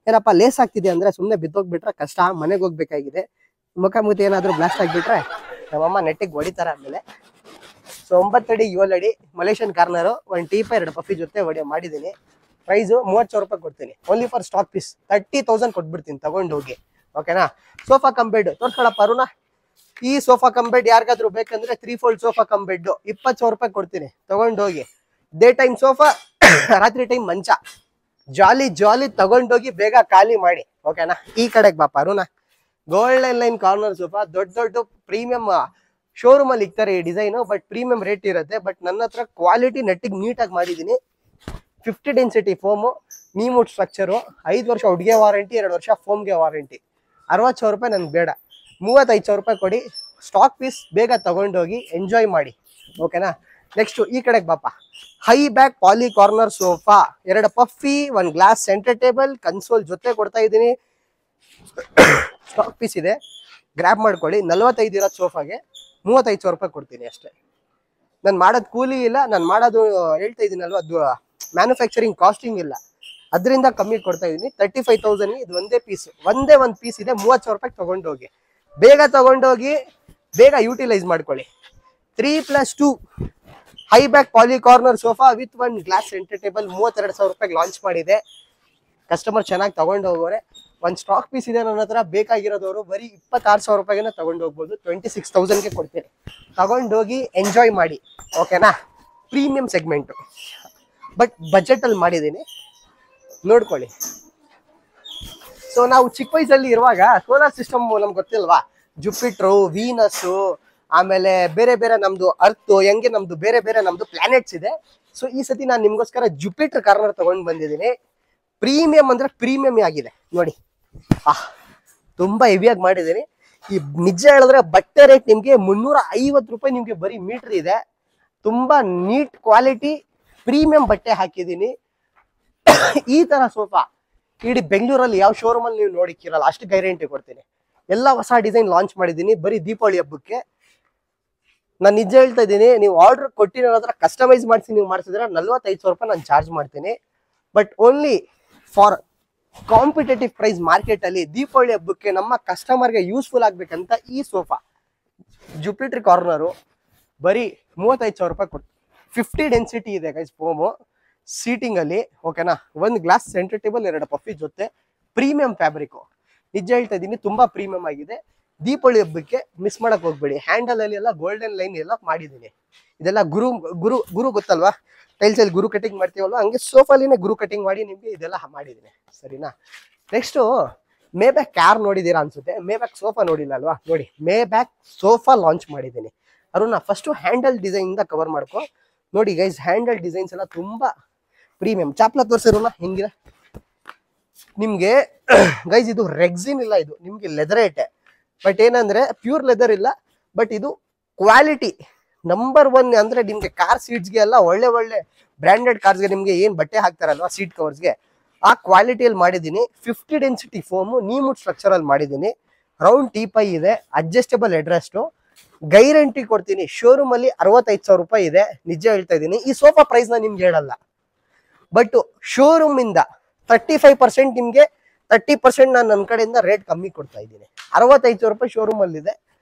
ಏನಪ್ಪ ಲೇಸ್ ಆಗ್ತಿದೆ ಅಂದ್ರೆ ಸುಮ್ಮನೆ ಬಿದ್ದೋಗ್ಬಿಟ್ರೆ ಕಷ್ಟ, ಮನೆಗೆ ಹೋಗ್ಬೇಕಾಗಿದೆ. ಮುಖ ಏನಾದರೂ ಬ್ಲಾಸ್ಟ್ ಆಗಿಬಿಟ್ರೆ ನಮ್ಮಮ್ಮ ನೆಟ್ಟಿಗೆ ಹೊಡಿತಾರೆ ಆಮೇಲೆ. ಸೊ 9 ಅಡಿ 7 ಅಡಿ ಮಲೇಷಿಯನ್ ಕಾರ್ನರು, 1 ಟೀಪ 2 ಪಫಿ ಜೊತೆ ಮಾಡಿದ್ದೀನಿ. ಪ್ರೈಸು 30,000 ರೂಪಾಯಿ ಕೊಡ್ತೀನಿ. ಓನ್ಲಿ ಫಾರ್ ಸ್ಟಾಕ್ ಪೀಸ್ 30,000 ಕೊಟ್ಬಿಡ್ತೀನಿ ತಗೊಂಡೋಗಿ. ಓಕೆನಾ. ಸೋಫಾ ಕಮ್ ಬೆಡ್ ತೋರ್ಸ್ಕೊಳಪ್ಪ ಅರುಣ. ಈ ಸೋಫಾ ಕಮ್ ಬೆಡ್ ಯಾರಿಗಾದ್ರೂ ಬೇಕಂದ್ರೆ 3 ಫೋಲ್ಡ್ ಸೋಫಾ ಕಮ್ ಬೆಡ್ 20,000 ರೂಪಾಯಿ ಕೊಡ್ತೀನಿ ತಗೊಂಡೋಗಿ. ಡೇ ಟೈಮ್ ಸೋಫಾ, ರಾತ್ರಿ ಟೈಮ್ ಮಂಚ, ಜಾಲಿ ಜಾಲಿ ತಗೊಂಡೋಗಿ ಬೇಗ ಖಾಲಿ ಮಾಡಿ. ಓಕೆನಾ. ಈ ಕಡೆಗೆ ಬಾಪ Aruna. Golden line corner sofa, ದೊಡ್ಡ ದೊಡ್ಡ ಪ್ರೀಮಿಯಂ ಶೋರೂಮ್ ಅಲ್ಲಿ ಇಕ್ತಾರೆ ಈ ಡಿಸೈನು. ಬಟ್ ಪ್ರೀಮಿಯಂ ರೇಟ್ ಇರುತ್ತೆ. ಬಟ್ ನನ್ನ ಹತ್ರ ಕ್ವಾಲಿಟಿ ನೆಟ್ಟಿಗೆ ನೀಟಾಗಿ ಮಾಡಿದ್ದೀನಿ. 50 ಡೆನ್ಸಿಟಿ ಫೋಮು, ನೀಮುಡ್ ಸ್ಟ್ರಕ್ಚರು, 5 ವರ್ಷ ವುಡ್ಗೆ ವಾರಂಟಿ, 2 ವರ್ಷ ಫೋಮ್ಗೆ ವಾರಂಟಿ. 60,000 ರೂಪಾಯಿ ನನ್ಗೆ ಬೇಡ, 35,000 ರೂಪಾಯಿ ಕೊಡಿ. ಸ್ಟಾಕ್ ಪೀಸ್, ಬೇಗ ತಗೊಂಡೋಗಿ ಎಂಜಾಯ್ ಮಾಡಿ. ಓಕೆನಾ. ನೆಕ್ಸ್ಟ್ ಈ ಕಡೆಗೆ ಬಾಪ. High back poly corner sofa, 2 puffy, 1 glass centre table, console ಜೊತೆ ಕೊಡ್ತಾ ಇದ್ದೀನಿ. ಸ್ಟಾಕ್ ಪೀಸ್ ಇದೆ, ಗ್ರ್ಯಾಬ್ ಮಾಡ್ಕೊಳ್ಳಿ. 45 ಇರೋ ಸೋಫಾಗೆ 35,000 ರೂಪಾಯಿ ಕೊಡ್ತೀನಿ ಅಷ್ಟೇ. ನಾನು ಮಾಡೋದು ಕೂಲಿ ಇಲ್ಲ, ನಾನು ಮಾಡೋದು ಹೇಳ್ತಾ ಇದ್ದೀನಲ್ವ, ಅದು ಮ್ಯಾನುಫ್ಯಾಕ್ಚರಿಂಗ್ ಕಾಸ್ಟಿಂಗ್ ಇಲ್ಲ, ಅದರಿಂದ ಕಮ್ಮಿ ಕೊಡ್ತಾ ಇದ್ದೀನಿ. 35,000 ಇದು ಒಂದೇ ಪೀಸ್, ಒಂದೇ 1 ಪೀಸ್ ಇದೆ. 30,000 ರೂಪಾಯಿ ತಗೊಂಡೋಗಿ, ಬೇಗ ತಗೊಂಡೋಗಿ, ಬೇಗ ಯೂಟಿಲೈಸ್ ಮಾಡ್ಕೊಳ್ಳಿ. 3+2 high back poly corner sofa with 1 glass centre table 32,000 ರೂಪಾಯಿಗೆ ಲಾಂಚ್ ಮಾಡಿದೆ. ಕಸ್ಟಮರ್ ಚೆನ್ನಾಗಿ ತಗೊಂಡು ಹೋಗೋರೆ. 1 ಸ್ಟಾಕ್ ಪೀಸ್ ಇದೆ ನನ್ನ ಹತ್ರ. ಬೇಕಾಗಿರೋದವರು ಬರೀ 26,000 ರೂಪಾಯಿಗೆ ತಗೊಂಡು ಹೋಗ್ಬೋದು. 26,000ಗೆ ಕೊಡ್ತೀನಿ. ತಗೊಂಡೋಗಿ ಎಂಜಾಯ್ ಮಾಡಿ. ಓಕೆನಾ. ಪ್ರೀಮಿಯಂ ಸೆಗ್ಮೆಂಟು, ಬಟ್ ಬಜೆಟಲ್ಲಿ ಮಾಡಿದ್ದೀನಿ, ನೋಡ್ಕೊಳ್ಳಿ. ಸೊ ನಾವು ಚಿಕ್ಕ ವಯಸ್ಸಲ್ಲಿ ಇರುವಾಗ ಸೋಲಾರ್ ಸಿಸ್ಟಮ್ ನಮ್ಗೆ ಗೊತ್ತಿಲ್ವಾ, ಜುಪಿಟ್ರು, ವೀನಸ್ಸು, ಆಮೇಲೆ ಬೇರೆ ಬೇರೆ ನಮ್ದು ಅರ್ತ್, ಹೆಂಗೆ ನಮ್ದು ಬೇರೆ ಬೇರೆ ನಮ್ದು ಪ್ಲಾನೆಟ್ಸ್ ಇದೆ. ಸೊ ಈ ಸತಿ ನಾನು ನಿಮ್ಗೋಸ್ಕರ ಜುಪಿಟರ್ ಕಾರ್ನರ್ ತಗೊಂಡು ಬಂದಿದ್ದೀನಿ. ಪ್ರೀಮಿಯಂ ಅಂದ್ರೆ ಪ್ರೀಮಿಯಂ ಆಗಿದೆ ನೋಡಿ. ತುಂಬಾ ಹೆವಿಯಾಗಿ ಮಾಡಿದ್ದೀನಿ. ಈ ನಿಜ ಹೇಳಿದ್ರೆ ಬಟ್ಟೆ ರೇಟ್ ನಿಮ್ಗೆ 350 ರೂಪಾಯಿ ನಿಮ್ಗೆ ಬರೀ ಮೀಟರ್ ಇದೆ. ತುಂಬಾ ನೀಟ್ ಕ್ವಾಲಿಟಿ ಪ್ರೀಮಿಯಂ ಬಟ್ಟೆ ಹಾಕಿದ್ದೀನಿ. ಈ ತರ ಸೋಫಾ ಇಡೀ ಬೆಂಗಳೂರಲ್ಲಿ ಯಾವ ಶೋರೂಮ್ ಅಲ್ಲಿ ನೀವು ನೋಡಿಕ್ಕಿರಲ್ಲ, ಅಷ್ಟು ಗ್ಯಾರಂಟಿ ಕೊಡ್ತೀನಿ. ಎಲ್ಲ ಹೊಸ ಡಿಸೈನ್ ಲಾಂಚ್ ಮಾಡಿದ್ದೀನಿ ಬರೀ ದೀಪಾವಳಿ ಹಬ್ಬಕ್ಕೆ. ನಾನು ನಿಜ ಹೇಳ್ತಾ ಇದ್ದೀನಿ, ನೀವು ಆರ್ಡರ್ ಕೊಟ್ಟು ನನ್ನ ಹತ್ರ ಕಸ್ಟಮೈಸ್ ಮಾಡಿಸಿ ನೀವು ಮಾಡಿಸಿದ್ರೆ 45,000 ರೂಪಾಯಿ ನಾನು ಚಾರ್ಜ್ ಮಾಡ್ತೀನಿ. But only for competitive price market ಅಲ್ಲಿ ದೀಪಾವಳಿ ಹಬ್ಬಕ್ಕೆ ನಮ್ಮ ಕಸ್ಟಮರ್ಗೆ ಯೂಸ್ಫುಲ್ ಆಗ್ಬೇಕಂತ ಈ ಸೋಫಾ ಜುಪಿಟರ್ ಕಾರ್ನರು ಬರೀ 35,000 ರೂಪಾಯಿ ಕೊಟ್ಟು. 50 ಡೆನ್ಸಿಟಿ ಇದೆ ಗೈಸ್ ಫೋಮು ಸೀಟಿಂಗ್ ಅಲ್ಲಿ. ಓಕೆನಾ. 1 ಗ್ಲಾಸ್ ಸೆಂಟರ್ ಟೇಬಲ್, 2 ಪಫಿ ಜೊತೆ, ಪ್ರೀಮಿಯಂ ಫ್ಯಾಬ್ರಿಕ್. ನಿಜ ಹೇಳ್ತಾ ಇದ್ದೀನಿ, ತುಂಬಾ ಪ್ರೀಮಿಯಂ ಆಗಿದೆ. ದೀಪಾವಳಿ ಹಬ್ಬಕ್ಕೆ ಮಿಸ್ ಮಾಡಕ್ ಹೋಗ್ಬೇಡಿ. ಹ್ಯಾಂಡಲ್ ಅಲ್ಲಿ ಎಲ್ಲ ಗೋಲ್ಡನ್ ಲೈನ್ ಎಲ್ಲ ಮಾಡಿದ್ದೀನಿ. ಇದೆಲ್ಲ ಗುರು ಗುರು ಗುರು ಗೊತ್ತಲ್ವಾ, ಟೈಲ್ಸ್ ಅಲ್ಲಿ ಗುರು ಕಟಿಂಗ್ ಮಾಡ್ತೀವಲ್ವ, ಹಂಗೆ ಸೋಫಾಲಿನೇ ಗುರು ಕಟಿಂಗ್ ಮಾಡಿ ನಿಮ್ಗೆ ಇದೆಲ್ಲ ಮಾಡಿದ್ದೀನಿ. ಸರಿನಾ. ನೆಕ್ಸ್ಟ್ ಮೇ ಬ್ಯಾಕ್ ಕಾರ್ ನೋಡಿದೀರಾ ಅನ್ಸುತ್ತೆ. ಮೇ ಬ್ಯಾಕ್ ಸೋಫಾ ನೋಡಿಲ್ಲ ಅಲ್ವಾ, ನೋಡಿ ಮೇ ಬ್ಯಾಕ್ ಸೋಫಾ ಲಾಂಚ್ ಮಾಡಿದ್ದೀನಿ. ಅರುಣ ಫಸ್ಟ್ ಹ್ಯಾಂಡಲ್ ಡಿಸೈನ್ ಇಂದ ಕವರ್ ಮಾಡ್ಕೊ. ನೋಡಿ ಗೈಸ್, ಹ್ಯಾಂಡಲ್ ಡಿಸೈನ್ಸ್ ಎಲ್ಲ ತುಂಬಾ ಪ್ರೀಮಿಯಂ. ಚಾಪ್ಲ ತೋರಿಸಿರೋಣ ಹೆಂಗಿದೆ ನಿಮ್ಗೆ ಗೈಸ್. ಇದು ರೆಕ್ಸಿನ್ ಇಲ್ಲ, ಇದು ನಿಮ್ಗೆ ಲೆದರ್ ಐಟೆ. ಬಟ್ ಏನಂದ್ರೆ ಪ್ಯೂರ್ ಲೆದರ್ ಇಲ್ಲ, ಬಟ್ ಇದು ಕ್ವಾಲಿಟಿ ನಂಬರ್ 1. ಅಂದ್ರೆ ನಿಮ್ಗೆ ಕಾರ್ ಸೀಟ್ಸ್ಗೆ ಎಲ್ಲ ಒಳ್ಳೆ ಒಳ್ಳೆ ಬ್ರ್ಯಾಂಡೆಡ್ ಕಾರ್ಸ್ಗೆ ನಿಮ್ಗೆ ಏನ್ ಬಟ್ಟೆ ಹಾಕ್ತಾರಲ್ವಾ ಸೀಟ್ ಕವರ್ಸ್ಗೆ, ಆ ಕ್ವಾಲಿಟಿಯಲ್ಲಿ ಮಾಡಿದ್ದೀನಿ. 50 ಡೆನ್ಸಿಟಿ ಫೋಮು, ನೀಮುಡ್ ಸ್ಟ್ರಕ್ಚರ್ ಅಲ್ಲಿ ಮಾಡಿದ್ದೀನಿ. ರೌಂಡ್ ಟೀಪೈ ಇದೆ, ಅಡ್ಜಸ್ಟಬಲ್ ಹೆಡ್ರೆಸ್ಟು, ಗ್ಯಾರಂಟಿ ಕೊಡ್ತೀನಿ. ಶೋರೂಮ್ ಅಲ್ಲಿ 65,000 ರೂಪಾಯಿ ಇದೆ. ನಿಜ ಹೇಳ್ತಾ ಇದ್ದೀನಿ, ಈ ಸೋಫಾ ಪ್ರೈಸ್ ನ ನಿಮ್ಗೆ ಹೇಳಲ್ಲ, ಬಟ್ ಶೋರೂಮ್ ಇಂದ 35% ನಿಮ್ಗೆ 30% ನಾನು ನನ್ನ ಕಡೆಯಿಂದ ರೇಟ್ ಕಮ್ಮಿ ಕೊಡ್ತಾ ಇದ್ದೀನಿ. 65,000 ರೂಪಾಯಿ ಶೋರೂಮ್ ಅಲ್ಲಿ ಇದೆ.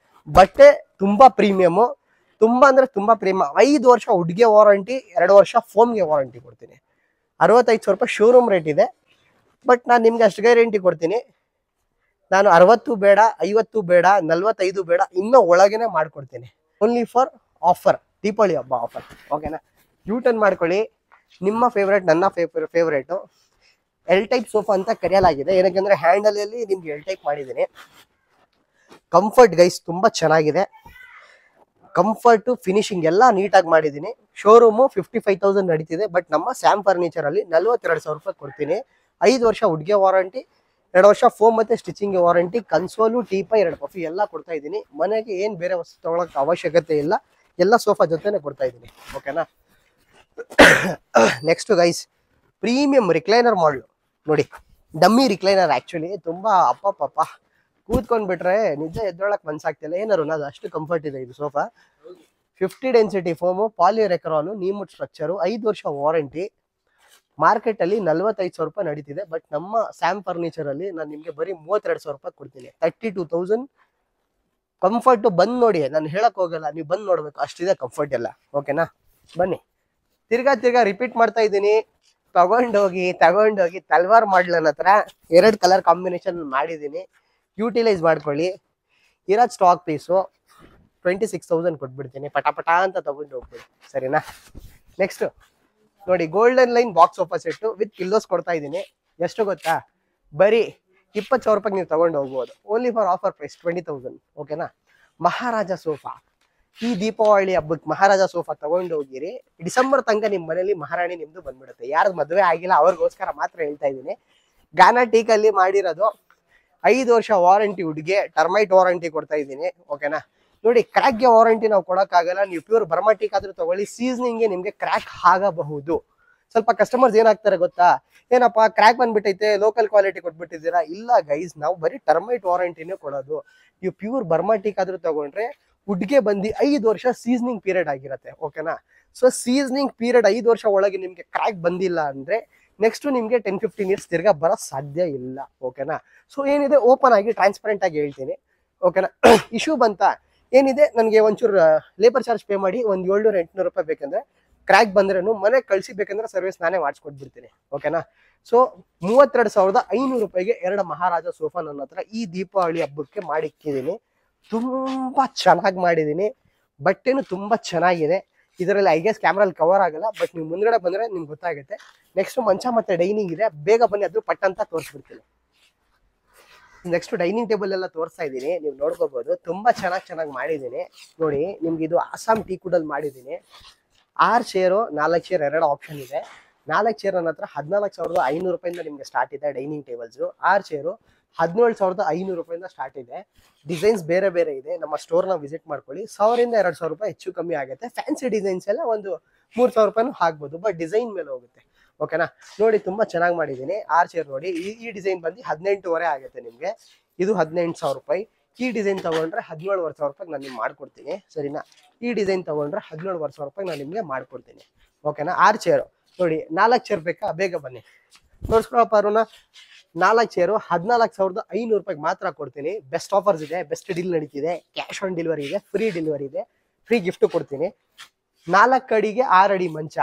ಬಟ್ಟೆ ತುಂಬಾ ಪ್ರೀಮಿಯಮು, ತುಂಬಾ ಅಂದ್ರೆ ತುಂಬಾ ಪ್ರೀಮಿಯಂ. 5 ವರ್ಷ ಹುಡ್ಗೆ ವಾರಂಟಿ, 2 ವರ್ಷ ಫೋಮ್ಗೆ ವಾರಂಟಿ ಕೊಡ್ತೀನಿ. 65,000 ರೂಪಾಯಿ ಶೋರೂಮ್ ರೇಟ್ ಇದೆ. ಬಟ್ ನಾನು ನಿಮ್ಗೆ ಅಷ್ಟು ಗ್ಯಾರಂಟಿ ಕೊಡ್ತೀನಿ, ನಾನು 60 ಬೇಡ, 50 ಬೇಡ, 45 ಬೇಡ, ಇನ್ನೂ ಒಳಗೇನೆ ಮಾಡ್ಕೊಡ್ತೀನಿ. ಓನ್ಲಿ ಫಾರ್ ಆಫರ್, ದೀಪಾವಳಿ ಹಬ್ಬ ಆಫರ್. ಓಕೆನಾ? ಯೂಟರ್ನ್ ಮಾಡ್ಕೊಳ್ಳಿ. ನಿಮ್ಮ ಫೇವ್ರೇಟ್, ನನ್ನ ಫೇವ್ರೇಟು ಎಲ್ ಟೈಪ್ ಸೋಫಾ ಅಂತ ಕರೆಯಲಾಗಿದೆ. ಏನಕ್ಕೆ ಹ್ಯಾಂಡಲ್ ಅಲ್ಲಿ ನಿಮ್ಗೆ ಎಲ್ ಟೈಪ್ ಮಾಡಿದ್ದೀನಿ. ಕಂಫರ್ಟ್ ಗೈಸ್ ತುಂಬಾ ಚೆನ್ನಾಗಿದೆ. ಕಂಫರ್ಟ್, ಫಿನಿಶಿಂಗ್ ಎಲ್ಲ ನೀಟಾಗಿ ಮಾಡಿದ್ದೀನಿ. ಶೋರೂಮು 55,000 ನಡೀತಿದೆ. ಬಟ್ ನಮ್ಮ ಸ್ಯಾಮ್ ಫರ್ನಿಚರ್ ಅಲ್ಲಿ 42,000 ರೂಪಾಯಿ ಕೊಡ್ತೀನಿ. 5 ವರ್ಷ ಹುಡ್ಗೆ ವಾರಂಟಿ, 2 ವರ್ಷ ಫೋಮ್ ಮತ್ತೆ ಸ್ಟಿಚಿಂಗ್ ವಾರಂಟಿ, ಕನ್ಸೋಲು, ಟೀಪೈ, 2 ಪಫಿ ಎಲ್ಲ ಕೊಡ್ತಾ ಇದ್ದೀನಿ. ಮನೆಗೆ ಏನ್ ಬೇರೆ ವಸ್ತು ತಗೊಳಕ್ ಅವಶ್ಯಕತೆ ಇಲ್ಲ, ಎಲ್ಲ ಸೋಫಾ ಜೊತೆನೆ ಕೊಡ್ತಾ ಇದ್ದೀನಿ. ಓಕೆನಾ? ನೆಕ್ಸ್ಟ್ ಗೈಸ್, ಪ್ರೀಮಿಯಂ ರಿಕ್ಲೈನರ್ ಮಾಡಲ್ ನೋಡಿ. ಡಮ್ಮಿ ರಿಕ್ಲೈನರ್ ಆಕ್ಚುಲಿ ತುಂಬಾ ಅಪ್ಪಪ್ಪ ಕೂತ್ಕೊಂಡ್ಬಿಟ್ರೆ ನಿಜ ಎದ್ದೊಳಕ್ ಮನ್ಸಾಗ್ತಿಲ್ಲ. ಏನಾರು ಅದು ಅಷ್ಟು ಕಂಫರ್ಟ್ ಇದೆ ಇದು ಸೋಫಾ. 50 ಡೆನ್ಸಿಟಿ ಫೋಮು, ಪಾಲಿರೆಕ್ರಾನು, ನೀಮುಡ್ ಸ್ಟ್ರಕ್ಚರು, 5 ವರ್ಷ ವಾರಂಟಿ. ಮಾರ್ಕೆಟ್ ಅಲ್ಲಿ 45,000 ರೂಪಾಯಿ ನಡೀತಿದೆ. ಬಟ್ ನಮ್ಮ ಸ್ಯಾಮ್ ಫರ್ನಿಚರ್ ಅಲ್ಲಿ ನಾನು ನಿಮ್ಗೆ ಬರೀ 32,000 ರೂಪಾಯಿ ಕೊಡ್ತೀನಿ. 32,000 ಕಂಫರ್ಟ್. ಬಂದ್ ನೋಡಿ, ನಾನು ಹೇಳಕ್ ಹೋಗಲ್ಲ, ನೀವು ಬಂದ್ ನೋಡ್ಬೇಕು, ಅಷ್ಟಿದೆ ಕಂಫರ್ಟ್ ಎಲ್ಲ. ಓಕೆನಾ? ಬನ್ನಿ. ತಿರ್ಗಾ ರಿಪೀಟ್ ಮಾಡ್ತಾ ಇದ್ದೀನಿ. ತಗೊಂಡೋಗಿ ತಲ್ವಾರ್ ಮಾಡ್ಲ್ ನನ್ನ ಹತ್ರ 2 ಕಲರ್ ಕಾಂಬಿನೇಷನ್ ಮಾಡಿದ್ದೀನಿ. ಯೂಟಿಲೈಸ್ ಮಾಡ್ಕೊಳ್ಳಿ. ಇರೋದು ಸ್ಟಾಕ್ ಪೀಸು 26,000 ಕೊಟ್ಬಿಡ್ತೀನಿ. ಪಟ ಅಂತ ತಗೊಂಡು ಹೋಗ್ಬಿಡಿ, ಸರಿನಾ? ನೆಕ್ಸ್ಟ್ ನೋಡಿ, golden line box sofa set with pillows ಕೊಡ್ತಾ ಇದ್ದೀನಿ. ಎಷ್ಟು ಗೊತ್ತಾ? ಬರೀ 20,000 ರೂಪಾಯಿಗೆ ನೀವು ತಗೊಂಡು ಹೋಗ್ಬೋದು. Only for offer price 20,000. ಓಕೆನಾ? ಮಹಾರಾಜ ಸೋಫಾ. ಈ ದೀಪಾವಳಿ ಹಬ್ಬಕ್ಕೆ ಮಹಾರಾಜ ಸೋಫಾ ತಗೊಂಡು ಹೋಗಿರಿ. ಡಿಸೆಂಬರ್ ತನಕ ನಿಮ್ಮ ಮನೇಲಿ ಮಹಾರಾಣಿ ನಿಮ್ದು ಬಂದ್ಬಿಡುತ್ತೆ. ಯಾರ್ದು ಮದುವೆ ಆಗಿಲ್ಲ ಅವ್ರಿಗೋಸ್ಕರ ಮಾತ್ರ ಹೇಳ್ತಾ ಇದ್ದೀನಿ. ಗಾನಾ ಟೀಕಲ್ಲಿ ಮಾಡಿರೋದು. 5 ವರ್ಷ ವಾರಂಟಿ, ಹುಡ್ಗೆ ಟರ್ಮೈಟ್ ವಾರಂಟಿ ಕೊಡ್ತಾ ಇದ್ದೀನಿ. ಓಕೆನಾ? ನೋಡಿ, ಕ್ರ್ಯಾಕ್ಗೆ ವಾರಂಟಿ ನಾವು ಕೊಡೋಕ್ಕಾಗಲ್ಲ. ನೀವು ಪ್ಯೂರ್ ಬರ್ಮಾಟಿಕ್ ಆದ್ರೂ ತಗೊಳ್ಳಿ, ಸೀಸನಿಂಗ್ಗೆ ನಿಮ್ಗೆ ಕ್ರ್ಯಾಕ್ ಆಗಬಹುದು. ಸ್ವಲ್ಪ ಕಸ್ಟಮರ್ಸ್ ಏನಾಗ್ತಾರೆ ಗೊತ್ತಾ, ಏನಪ್ಪಾ ಕ್ರ್ಯಾಕ್ ಬಂದ್ಬಿಟ್ಟೈತೆ, ಲೋಕಲ್ ಕ್ವಾಲಿಟಿ ಕೊಟ್ಬಿಟ್ಟಿದ್ದೀರಾ. ಇಲ್ಲ ಗೈಸ್, ನಾವು ಬರೀ ಟರ್ಮೈಟ್ ವಾರಂಟಿನೇ ಕೊಡೋದು. ನೀವು ಪ್ಯೂರ್ ಬರ್ಮಾಟಿಕ್ ಆದ್ರೂ ತಗೊಂಡ್ರೆ ವುಡ್ಗೆ ಬಂದು 5 ವರ್ಷ ಸೀಸನಿಂಗ್ ಪೀರಿಯಡ್ ಆಗಿರುತ್ತೆ. ಓಕೆನಾ? ಸೊ ಸೀಸನಿಂಗ್ ಪೀರಿಯಡ್ 5 ವರ್ಷ ಒಳಗೆ ನಿಮ್ಗೆ ಕ್ರ್ಯಾಕ್ ಬಂದಿಲ್ಲ ಅಂದ್ರೆ ನೆಕ್ಸ್ಟ್ ನಿಮ್ಗೆ 10-15 ಇಯರ್ಸ್ ತಿರ್ಗಾ ಬರೋ ಸಾಧ್ಯ ಇಲ್ಲ. ಓಕೆನಾ? ಸೊ ಏನಿದೆ ಓಪನ್ ಆಗಿ ಟ್ರಾನ್ಸ್ಪರೆಂಟ್ ಆಗಿ ಹೇಳ್ತೀನಿ. ಓಕೆನಾ? ಇಶ್ಯೂ ಬಂತ ಏನಿದೆ, ನನಗೆ ಒಂಚೂರು ಲೇಬರ್ ಚಾರ್ಜ್ ಪೇ ಮಾಡಿ ಒಂದು 700-800 ರೂಪಾಯಿ ಬೇಕಂದ್ರೆ, ಕ್ರ್ಯಾಕ್ ಬಂದ್ರೂ ಮನೆಗೆ ಕಳಿಸಿಬೇಕಂದ್ರೆ ಸರ್ವಿಸ್ ನಾನೇ ಮಾಡಿಸ್ಕೊಟ್ಬಿಡ್ತೀನಿ. ಓಕೆನಾ? ಸೊ 32,500 ರೂಪಾಯಿಗೆ 2 ಮಹಾರಾಜ ಸೋಫಾ ನನ್ನ ಹತ್ರ ಈ ದೀಪಾವಳಿ ಹಬ್ಬಕ್ಕೆ ಮಾಡಿಕ್ಕಿದ್ದೀನಿ. ತುಂಬಾ ಚೆನ್ನಾಗಿ ಮಾಡಿದ್ದೀನಿ. ಬಟ್ಟೆನು ತುಂಬಾ ಚೆನ್ನಾಗಿದೆ. ಇದರಲ್ಲಿ ಐ ಗೆಸ್ ಕ್ಯಾಮ್ರಲ್ಲಿ ಕವರ್ ಆಗಲ್ಲ, ಬಟ್ ನೀವು ಮುಂದ್ಗಡೆ ಬಂದ್ರೆ ನಿಮ್ಗೆ ಗೊತ್ತಾಗುತ್ತೆ. ನೆಕ್ಸ್ಟ್ ಮಂಚ ಮತ್ತೆ ಡೈನಿಂಗ್ ಇದೆ. ಬೇಗ ಬನ್ನಿ, ಅದು ಪಟ್ ಅಂತ ತೋರಿಸ್ಬಿಡ್ತೀನಿ. ನೆಕ್ಸ್ಟ್ ಡೈನಿಂಗ್ ಟೇಬಲ್ ಎಲ್ಲ ತೋರಿಸ್ತಾ ಇದ್ದೀನಿ, ನೀವು ನೋಡ್ಕೋಬಹುದು. ತುಂಬಾ ಚೆನ್ನಾಗಿ ಮಾಡಿದ್ದೀನಿ ನೋಡಿ. ನಿಮ್ಗೆ ಇದು ಆಸಾಮ್ ಟೀ ಕುಡಲ್ಲಿ ಮಾಡಿದ್ದೀನಿ. 6 ಚೇರು, 4 ಚೇರ್, 2 ಆಪ್ಷನ್ ಇದೆ. 4 ಚೇರ್ ನನ್ನ ಹತ್ರ 14,500 ರೂಪಾಯಿಂದ ನಿಮ್ಗೆ ಸ್ಟಾರ್ಟ್ ಇದೆ ಡೈನಿಂಗ್ ಟೇಬಲ್ಸ್. 6 ಚೇರು 17,500 ರೂಪಾಯಿಂದ ಸ್ಟಾರ್ಟ್ ಇದೆ. ಡಿಸೈನ್ಸ್ ಬೇರೆ ಬೇರೆ ಇದೆ. ನಮ್ಮ ಸ್ಟೋರ್ನ ವಿಸಿಟ್ ಮಾಡ್ಕೊಳ್ಳಿ. 1,000-2,000 ರೂಪಾಯಿ ಹೆಚ್ಚು ಕಮ್ಮಿ ಆಗುತ್ತೆ. ಫ್ಯಾನ್ಸಿ ಡಿಸೈನ್ಸ್ ಎಲ್ಲ ಒಂದು 3,000 ರೂಪಾಯಿನೂ ಆಗ್ಬೋದು, ಬಟ್ ಡಿಸೈನ್ ಮೇಲೆ ಹೋಗುತ್ತೆ. ಓಕೆನಾ? ನೋಡಿ, ತುಂಬಾ ಚೆನ್ನಾಗಿ ಮಾಡಿದ್ದೀನಿ. 6 ಚೇರ್ ನೋಡಿ. ಈ ಡಿಸೈನ್ ಬಂದು 18,500 ಆಗುತ್ತೆ ನಿಮ್ಗೆ. ಇದು 18,000 ರೂಪಾಯಿ. ಈ ಡಿಸೈನ್ ತಗೊಂಡ್ರೆ 17,500 ರೂಪಾಯಿ ನಾನು ನಿಮ್ಗೆ ಮಾಡ್ಕೊಡ್ತೀನಿ, ಸರಿನಾ? ಈ ಡಿಸೈನ್ ತಗೊಂಡ್ರೆ 17,500 ರೂಪಾಯಿ ನಾನು ನಿಮ್ಗೆ ಮಾಡ್ಕೊಡ್ತೀನಿ. ಓಕೆನಾ? 6 ಚೇರು ನೋಡಿ. 4 ಚೇರ್ ಬೇಕಾ? ಬೇಗ ಬನ್ನಿ ತೋರಿಸ್ಕೊಳಪ್ಪ ಅರುಣ. 4 ಚೇರು 14,500 ರೂಪಾಯಿಗೆ ಮಾತ್ರ ಕೊಡ್ತೀನಿ. ಬೆಸ್ಟ್ ಆಫರ್ಸ್ ಇದೆ, ಬೆಸ್ಟ್ ಡೀಲ್ ನಡೀತಿದೆ. ಕ್ಯಾಶ್ ಆನ್ ಡೆಲಿವರಿ ಇದೆ, ಫ್ರೀ ಡೆಲಿವರಿ ಇದೆ, ಫ್ರೀ ಗಿಫ್ಟ್ ಕೊಡ್ತೀನಿ. 4 ಅಡಿಗೆ 6 ಅಡಿ ಮಂಚ.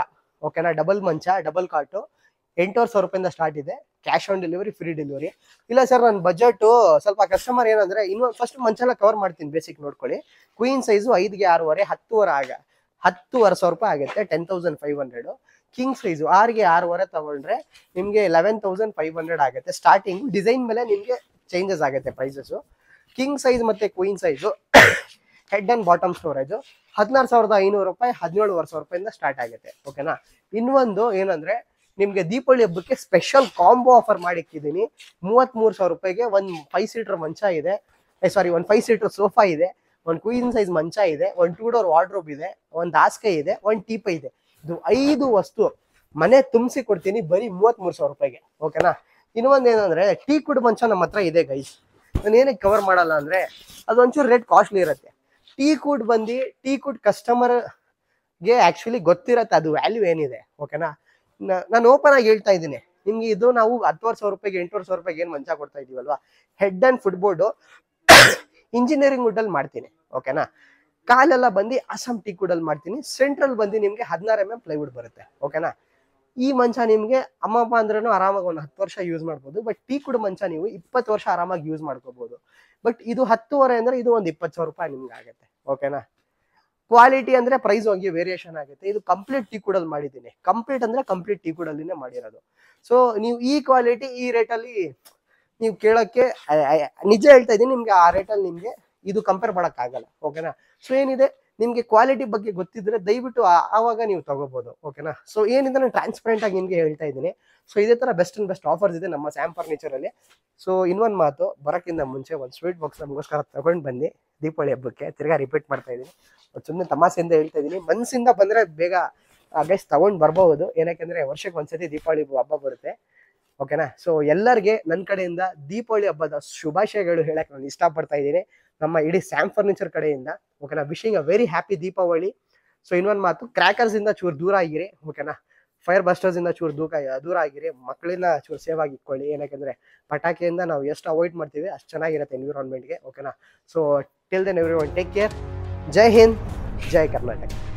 ಓಕೆನಾ? ಡಬಲ್ ಮಂಚ, ಡಬಲ್ ಕಾಟು 8,500 ರೂಪಾಯಿಂದ ಸ್ಟಾರ್ಟ್ ಇದೆ. Cash on delivery, free delivery. ಇಲ್ಲ ಸರ್, ನನ್ನ ಬಜೆಟ್ ಸ್ವಲ್ಪ ಕಸ್ಟಮರ್ ಏನಂದ್ರೆ, ಇನ್ನು ಫಸ್ಟ್ ಮಂಚೆಲ್ಲ ಕವರ್ ಮಾಡ್ತೀನಿ, ಬೇಸಿಕ್ ನೋಡ್ಕೊಳ್ಳಿ. ಕ್ವೀನ್ ಸೈಜು 5ಗೆ 6.5, 10,500 ರೂಪಾಯಿ ಆಗುತ್ತೆ, 10,500. ಕಿಂಗ್ ಸೈಜು 6ಗೆ 6.5 ತಗೊಂಡ್ರೆ ನಿಮ್ಗೆ 11,500 ಆಗುತ್ತೆ. ಸ್ಟಾರ್ಟಿಂಗ್ ಡಿಸೈನ್ ಮೇಲೆ ನಿಮ್ಗೆ ಚೇಂಜಸ್ ಆಗುತ್ತೆ ಪ್ರೈಸಸ್. ಕಿಂಗ್ ಸೈಜ್ ಮತ್ತೆ queen size head and bottom storage 16,500 ರೂಪಾಯಿ, 17,500 ರೂಪಾಯಿಂದ ಸ್ಟಾರ್ಟ್ ಆಗುತ್ತೆ. ಓಕೆನಾ? ಇನ್ನೊಂದು ಏನಂದ್ರೆ, ನಿಮ್ಗೆ ದೀಪಾವಳಿ ಹಬ್ಬಕ್ಕೆ ಸ್ಪೆಷಲ್ ಕಾಂಬೋ ಆಫರ್ ಮಾಡಿಕ್ಕಿದ್ದೀನಿ. 33,000 ರೂಪಾಯಿಗೆ ಒಂದು 5 ಸೀಟರ್ ಮಂಚ ಇದೆ. ಒಂದು 5 ಸೀಟರ್ ಸೋಫಾ ಇದೆ, ಒಂದು ಕ್ವೀನ್ ಸೈಜ್ ಮಂಚ ಇದೆ, ಒಂದು 2 ಡೋರ್ ವಾರ್ಡ್ರೋಬ್ ಇದೆ, ಒಂದು ಹಾಸಿಗೆ ಇದೆ, ಒಂದು ಟೀಪೈ ಇದೆ. ಇದು 5 ವಸ್ತು ಮನೆ ತುಂಬಿಸಿ ಕೊಡ್ತೀನಿ ಬರೀ 33,000 ರೂಪಾಯಿಗೆ. ಓಕೆನಾ? ಇನ್ನೊಂದು ಏನಂದ್ರೆ, ಟೀ ಕುಡ್ ಮಂಚ ನಮ್ಮ ಹತ್ರ ಇದೆ ಗೈಸ್. ನಾನು ಏನಕ್ಕೆ ಕವರ್ ಮಾಡಲ್ಲ ಅಂದ್ರೆ, ಅದೊಂಚೂರು ರೇಟ್ ಕಾಸ್ಟ್ಲಿ ಇರುತ್ತೆ. ಟೀ ಕುಡ್ ಕಸ್ಟಮರ್ಗೆ ಆಕ್ಚುಲಿ ಗೊತ್ತಿರತ್ತೆ ಅದು ವ್ಯಾಲ್ಯೂ ಏನಿದೆ. ಓಕೆನಾ? ನಾನು ಓಪನ್ ಆಗಿ ಹೇಳ್ತಾ ಇದ್ದೀನಿ, ನಿಮ್ಗೆ ಇದು ನಾವು 10,000 ರೂಪಾಯಿಗೆ 8,000 ರೂಪಾಯಿಗೆ ಏನ್ ಮಂಚ ಕೊಡ್ತಾ ಇದೀವಲ್ವಾ, head and foot board engineering wood ಅಲ್ಲಿ ಮಾಡ್ತೀನಿ, ಓಕೆನಾ. ಕಾಲೆಲ್ಲ ಬಂದು ಅಸ್ಸಾಂ ಟೀಕ್ ವುಡ್ ಅಲ್ಲಿ ಮಾಡ್ತೀನಿ. ಸೆಂಟ್ರಲ್ ಬಂದು ನಿಮ್ಗೆ 16 ಪ್ಲೈವುಡ್ ಬರುತ್ತೆ, ಓಕೆನಾ. ಈ ಮಂಚ ನಿಮ್ಗೆ ಅಮ್ಮಪ್ಪ ಅಂದ್ರೂ ಆರಾಮಾಗಿ ಒಂದು 10 ವರ್ಷ ಯೂಸ್ ಮಾಡ್ಬೋದು. ಬಟ್ ಟೀಕ್ ವುಡ್ ಮಂಚ ನೀವು 20 ವರ್ಷ ಆರಾಮಾಗಿ ಯೂಸ್ ಮಾಡ್ಕೋಬಹುದು. ಬಟ್ ಇದು 10,500 ಅಂದ್ರೆ ಇದು ಒಂದು 20,000 ರೂಪಾಯಿ ನಿಮ್ಗೆ ಆಗುತ್ತೆ, ಓಕೆನಾ. ಕ್ವಾಲಿಟಿ ಅಂದ್ರೆ ಪ್ರೈಸ್ ಹೋಗಿ ವೇರಿಯೇಷನ್ ಆಗುತ್ತೆ. ಇದು ಕಂಪ್ಲೀಟ್ ಟೀಕ್ ವುಡ್ ಅಲ್ಲಿ ಮಾಡಿದ್ದೀನಿ. ಕಂಪ್ಲೀಟ್ ಅಂದ್ರೆ ಕಂಪ್ಲೀಟ್ ಟೀಕ್ ವುಡ್ ಅಲ್ಲಿನೇ ಮಾಡಿರೋದು. ಸೊ ನೀವು ಈ ಕ್ವಾಲಿಟಿ ಈ ರೇಟಲ್ಲಿ ನೀವು ಕೇಳಕ್ಕೆ ನಿಜ ಹೇಳ್ತಾ ಇದ್ದೀನಿ, ನಿಮ್ಗೆ ಆ ರೇಟಲ್ಲಿ ನಿಮ್ಗೆ ಇದು ಕಂಪೇರ್ ಮಾಡಕ್ ಆಗಲ್ಲ, ಓಕೆನಾ. ಸೊ ಏನಿದೆ, ನಿಮ್ಗೆ ಕ್ವಾಲಿಟಿ ಬಗ್ಗೆ ಗೊತ್ತಿದ್ರೆ ದಯವಿಟ್ಟು ಆವಾಗ ನೀವು ತಗೋಬಹುದು, ಓಕೆನಾ. ಸೊ ಏನಿದೆ ನಾನು ಟ್ರಾನ್ಸ್ಪರೆಂಟ್ ಆಗಿ ನಿಮ್ಗೆ ಹೇಳ್ತಾ ಇದ್ದೀನಿ. ಸೊ ಇದೇ ತರ ಬೆಸ್ಟ್ ಅಂಡ್ ಬೆಸ್ಟ್ ಆಫರ್ಸ್ ಇದೆ ನಮ್ಮ ಸ್ಯಾಮ್ ಫರ್ನಿಚರ್ ಅಲ್ಲಿ. ಸೊ ಇನ್ನೊಂದು ಮಾತು, ಬರೋಕ್ಕಿಂತ ಮುಂಚೆ ಒಂದು ಸ್ವೀಟ್ ಬಾಕ್ಸ್ ನಮಗೋಸ್ಕರ ತಗೊಂಡು ಬನ್ನಿ ದೀಪಾವಳಿ ಹಬ್ಬಕ್ಕೆ. ತಿರ್ಗಾ ರಿಪೀಟ್ ಮಾಡ್ತಾ ಇದ್ದೀನಿ, ಸುಮ್ಮನೆ ತಮಾಸೆಯಿಂದ ಹೇಳ್ತಾ ಇದ್ದೀನಿ. ಮನಸ್ಸಿಂದ ಬಂದ್ರೆ ಬೇಗ ಗೈಸ್ ತಗೊಂಡ್ ಬರ್ಬಹುದು. ಏನಕ್ಕೆ ವರ್ಷಕ್ಕೆ ಒಂದ್ಸತಿ ದೀಪಾವಳಿ ಹಬ್ಬ ಬರುತ್ತೆ, ಓಕೆನಾ. ಸೊ ಎಲ್ಲರಿಗೆ ನನ್ನ ಕಡೆಯಿಂದ ದೀಪಾವಳಿ ಹಬ್ಬದ ಶುಭಾಶಯಗಳು ಹೇಳಕ್ ನಾನು ಇಷ್ಟಪಡ್ತಾ ಇದ್ದೀನಿ, ನಮ್ಮ ಇಡೀ ಸ್ಯಾಮ್ ಫರ್ನಿಚರ್ ಕಡೆಯಿಂದ, ಓಕೆನಾ. Wishing a very happy Deepavali. So ಇನ್ನೊಂದು ಮಾತು, ಕ್ರ್ಯಾಕರ್ಸ್ ಇಂದ ಚೂರು ದೂರ ಆಗಿರಿ, ಓಕೆನಾ. ಫೈರ್ ಬಸ್ಟರ್ಸ್ ಇಂದ ಚೂರು ದೂರ ಆಗಿರಿ. ಮಕ್ಕಳನ್ನ ಚೂರು ಸೇವ್ ಆಗಿ ಇಟ್ಕೊಳ್ಳಿ. ಏನಕ್ಕೆ ಪಟಾಕಿಯಿಂದ ನಾವು ಎಷ್ಟು ಅವಾಯ್ಡ್ ಮಾಡ್ತೀವಿ ಅಷ್ಟು ಚೆನ್ನಾಗಿರುತ್ತೆ ಎನ್ವಿರಾನ್ಮೆಂಟ್ಗೆ, ಓಕೆನಾ. So till then everyone take care. ಜೈ ಹಿಂದ್, ಜೈ ಕರ್ನಾಟಕ.